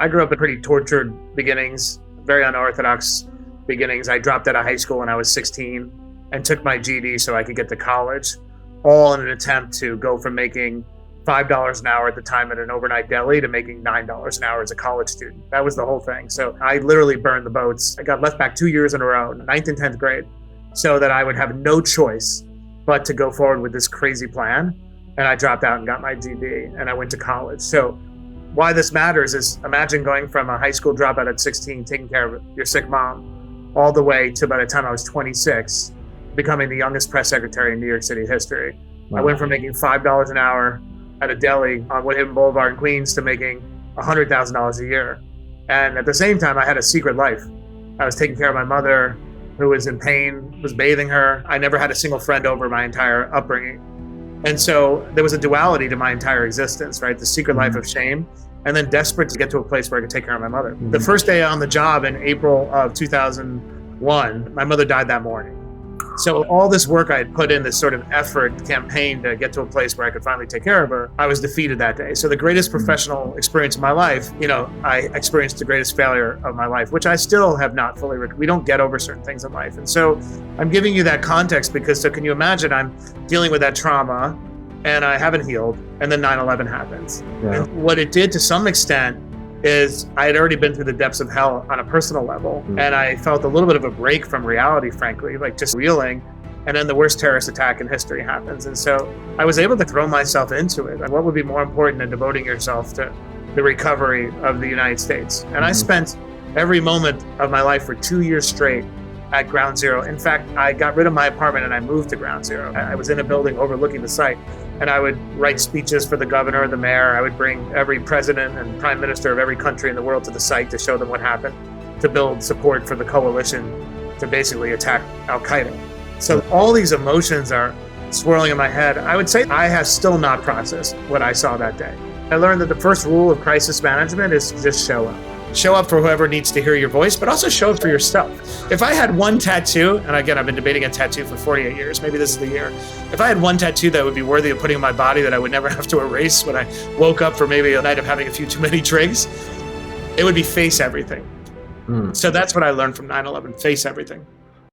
I grew up in pretty tortured beginnings, very unorthodox beginnings. I dropped out of high school when I was 16 and took my GED so I could get to college, all in an attempt to go from making $5 an hour at the time at an overnight deli to making $9 an hour as a college student. That was the whole thing. So I literally burned the boats. I got left back 2 years in a row, 9th and 10th grade, so that I would have no choice but to go forward with this crazy plan. And I dropped out and got my GED and I went to college. So why this matters is imagine going from a high school dropout at 16, taking care of your sick mom, all the way to by the time I was 26, becoming the youngest press secretary in New York City history. Wow. I went from making $5 an hour at a deli on Woodhaven Boulevard in Queens to making $100,000 a year. And at the same time, I had a secret life. I was taking care of my mother, who was in pain, was bathing her. I never had a single friend over my entire upbringing. And so there was a duality to my entire existence, right? The secret life of shame, and then desperate to get to a place where I could take care of my mother. The first day on the job in April of 2001, my mother died that morning. So all this work I had put in, this sort of effort campaign to get to a place where I could finally take care of her, I was defeated that day. So the greatest professional experience of my life, I experienced the greatest failure of my life, which I still have not fully, we don't get over certain things in life. And so I'm giving you that context because, so can you imagine I'm dealing with that trauma and I haven't healed, and then 9/11 happens. Yeah. And what it did to some extent is I had already been through the depths of hell on a personal level. And I felt a little bit of a break from reality, frankly, like just reeling. And then the worst terrorist attack in history happens. And so I was able to throw myself into it. What would be more important than devoting yourself to the recovery of the United States? And I spent every moment of my life for 2 years straight at Ground Zero. In fact, I got rid of my apartment and I moved to Ground Zero. I was in a building overlooking the site. And I would write speeches for the governor and the mayor. I would bring every president and prime minister of every country in the world to the site to show them what happened, to build support for the coalition to basically attack Al-Qaeda. So all these emotions are swirling in my head. I would say I have still not processed what I saw that day. I learned that the first rule of crisis management is to just show up. Show up for whoever needs to hear your voice, but also show up for yourself. If I had one tattoo, and again, I've been debating a tattoo for 48 years, maybe this is the year. If I had one tattoo that would be worthy of putting on my body that I would never have to erase when I woke up for maybe a night of having a few too many drinks, it would be face everything. So that's what I learned from 9/11, face everything.